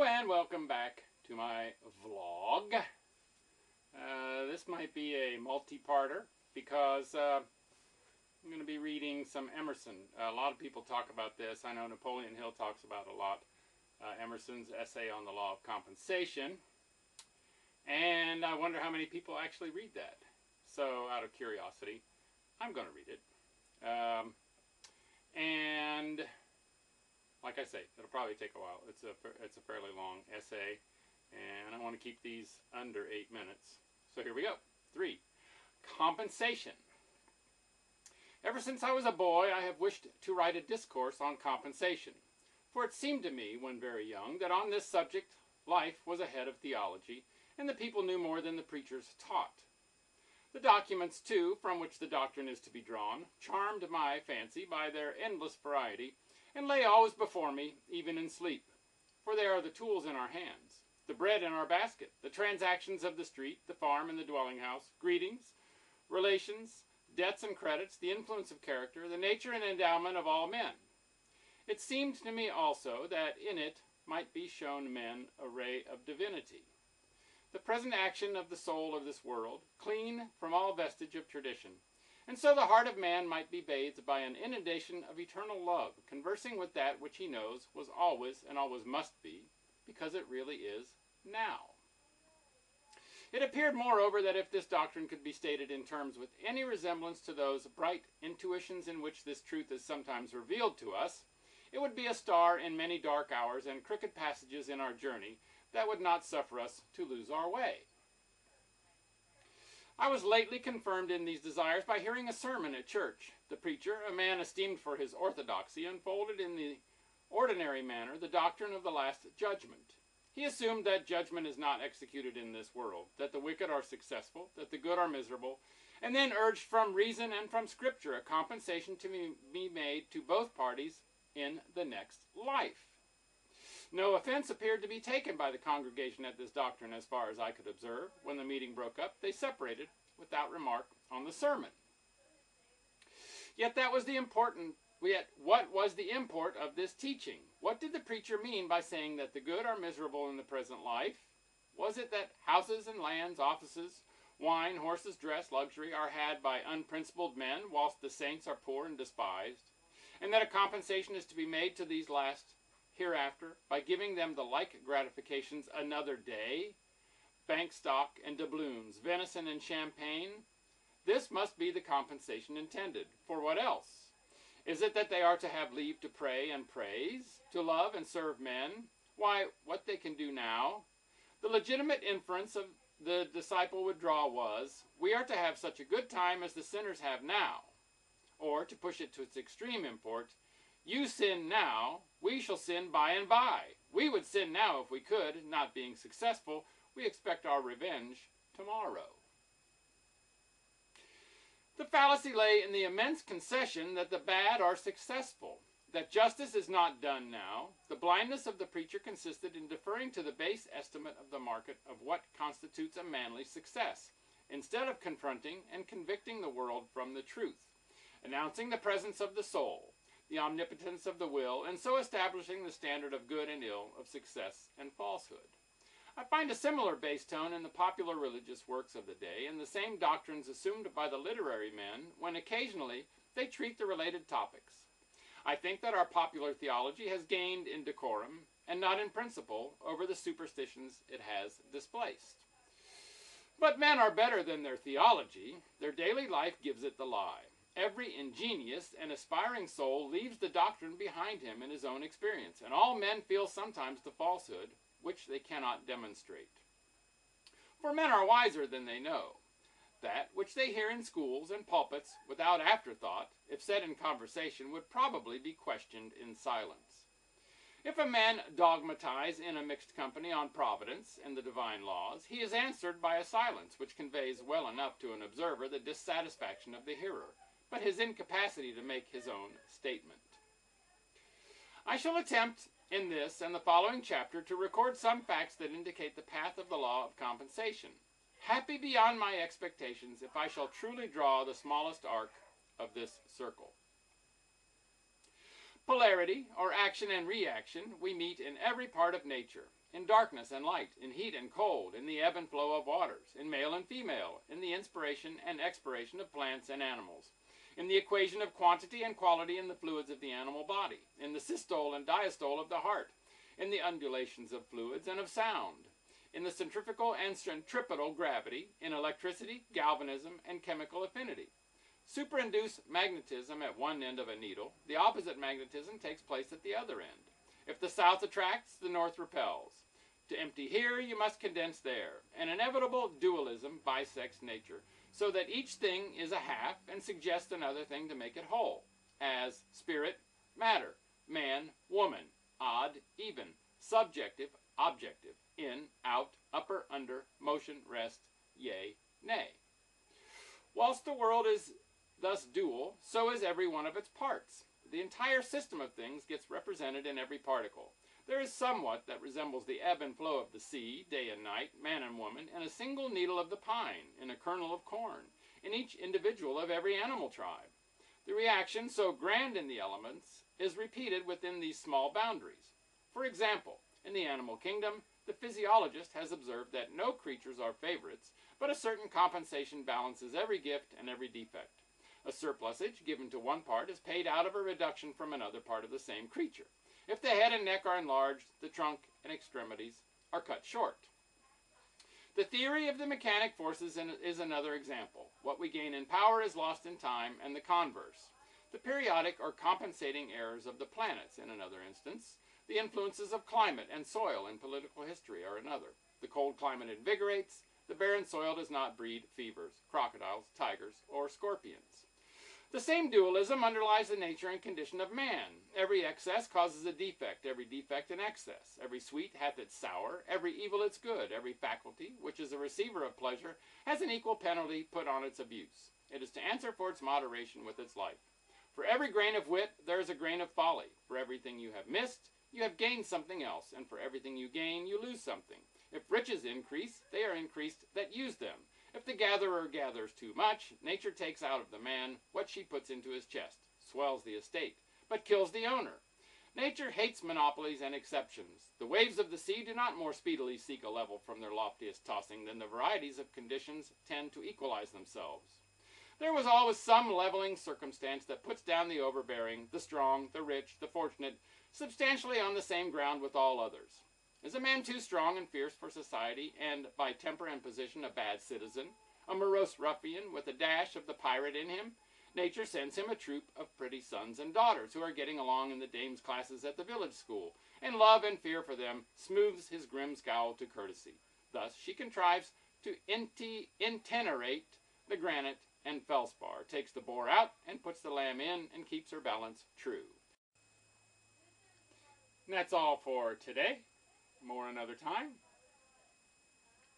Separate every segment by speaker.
Speaker 1: and welcome back to my vlog. This might be a multi-parter because I'm going to be reading some Emerson. A lot of people talk about this. I know Napoleon Hill talks about a lot. Emerson's essay on the Law of Compensation. And I wonder how many people actually read that. So out of curiosity, I'm going to read it. And like I say, it'll probably take a while. It's a fairly long essay, and I want to keep these under 8 minutes. So here we go. 3. Compensation. Ever since I was a boy, I have wished to write a discourse on compensation, for it seemed to me, when very young, that on this subject life was ahead of theology, and the people knew more than the preachers taught. The documents, too, from which the doctrine is to be drawn, charmed my fancy by their endless variety, and lay always before me, even in sleep. For they are the tools in our hands, the bread in our basket, the transactions of the street, the farm, and the dwelling house, greetings, relations, debts and credits, the influence of character, the nature and endowment of all men. It seemed to me also that in it might be shown men a ray of divinity, the present action of the soul of this world, clean from all vestige of tradition. And so the heart of man might be bathed by an inundation of eternal love, conversing with that which he knows was always and always must be, because it really is now. It appeared, moreover, that if this doctrine could be stated in terms with any resemblance to those bright intuitions in which this truth is sometimes revealed to us, it would be a star in many dark hours and crooked passages in our journey that would not suffer us to lose our way. I was lately confirmed in these desires by hearing a sermon at church. The preacher, a man esteemed for his orthodoxy, unfolded in the ordinary manner the doctrine of the last judgment. He assumed that judgment is not executed in this world, that the wicked are successful, that the good are miserable, and then urged from reason and from Scripture a compensation to be made to both parties in the next life. No offense appeared to be taken by the congregation at this doctrine as far as I could observe. When the meeting broke up, they separated without remark on the sermon. Yet what was the import of this teaching? What did the preacher mean by saying that the good are miserable in the present life? Was it that houses and lands, offices, wine, horses, dress, luxury are had by unprincipled men, whilst the saints are poor and despised? And that a compensation is to be made to these last hereafter by giving them the like gratifications another day? Bank stock and doubloons, venison and champagne? This must be the compensation intended. For what else? Is it that they are to have leave to pray and praise, to love and serve men? Why, what they can do now? The legitimate inference of the disciple would draw was, we are to have such a good time as the sinners have now. Or, to push it to its extreme import, you sin now, we shall sin by and by. We would sin now if we could, not being successful. We expect our revenge tomorrow. The fallacy lay in the immense concession that the bad are successful, that justice is not done now. The blindness of the preacher consisted in deferring to the base estimate of the market of what constitutes a manly success, instead of confronting and convicting the world from the truth, announcing the presence of the soul, the omnipotence of the will, and so establishing the standard of good and ill, of success and falsehood. I find a similar bass tone in the popular religious works of the day, and the same doctrines assumed by the literary men when occasionally they treat the related topics. I think that our popular theology has gained in decorum, and not in principle, over the superstitions it has displaced. But men are better than their theology. Their daily life gives it the lie. Every ingenious and aspiring soul leaves the doctrine behind him in his own experience, and all men feel sometimes the falsehood which they cannot demonstrate. For men are wiser than they know. That which they hear in schools and pulpits without afterthought, if said in conversation, would probably be questioned in silence. If a man dogmatize in a mixed company on providence and the divine laws, he is answered by a silence which conveys well enough to an observer the dissatisfaction of the hearer, but his incapacity to make his own statement. I shall attempt in this and the following chapter to record some facts that indicate the path of the law of compensation. Happy beyond my expectations if I shall truly draw the smallest arc of this circle. Polarity, or action and reaction, we meet in every part of nature. In darkness and light, in heat and cold, in the ebb and flow of waters, in male and female, in the inspiration and expiration of plants and animals, in the equation of quantity and quality in the fluids of the animal body, in the systole and diastole of the heart, in the undulations of fluids and of sound, in the centrifugal and centripetal gravity, in electricity, galvanism, and chemical affinity. Superinduce magnetism at one end of a needle, the opposite magnetism takes place at the other end. If the south attracts, the north repels. To empty here, you must condense there. An inevitable dualism bisects nature, so that each thing is a half and suggests another thing to make it whole, as spirit, matter, man, woman, odd, even, subjective, objective, in, out, upper, under, motion, rest, yea, nay. Whilst the world is thus dual, so is every one of its parts. The entire system of things gets represented in every particle. There is somewhat that resembles the ebb and flow of the sea, day and night, man and woman, in a single needle of the pine, in a kernel of corn, in each individual of every animal tribe. The reaction, so grand in the elements, is repeated within these small boundaries. For example, in the animal kingdom, the physiologist has observed that no creatures are favorites, but a certain compensation balances every gift and every defect. A surplusage given to one part is paid out of a reduction from another part of the same creature. If the head and neck are enlarged, the trunk and extremities are cut short. The theory of the mechanic forces is another example. What we gain in power is lost in time, and the converse. The periodic or compensating errors of the planets, in another instance. The influences of climate and soil in political history are another. The cold climate invigorates. The barren soil does not breed fevers, crocodiles, tigers, or scorpions. The same dualism underlies the nature and condition of man. Every excess causes a defect, every defect an excess. Every sweet hath its sour, every evil its good. Every faculty, which is a receiver of pleasure, has an equal penalty put on its abuse. It is to answer for its moderation with its life. For every grain of wit, there is a grain of folly. For everything you have missed, you have gained something else, and for everything you gain, you lose something. If riches increase, they are increased that use them. If the gatherer gathers too much, nature takes out of the man what she puts into his chest, swells the estate, but kills the owner. Nature hates monopolies and exceptions. The waves of the sea do not more speedily seek a level from their loftiest tossing than the varieties of conditions tend to equalize themselves. There was always some leveling circumstance that puts down the overbearing, the strong, the rich, the fortunate, substantially on the same ground with all others. Is a man too strong and fierce for society, and by temper and position a bad citizen, a morose ruffian with a dash of the pirate in him? Nature sends him a troop of pretty sons and daughters who are getting along in the dames' classes at the village school, and love and fear for them smooths his grim scowl to courtesy. Thus she contrives to intenerate the granite and felspar, takes the boar out and puts the lamb in, and keeps her balance true. And that's all for today. More another time.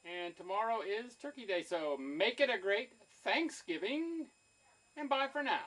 Speaker 1: And tomorrow is Turkey Day, so make it a great Thanksgiving, and bye for now.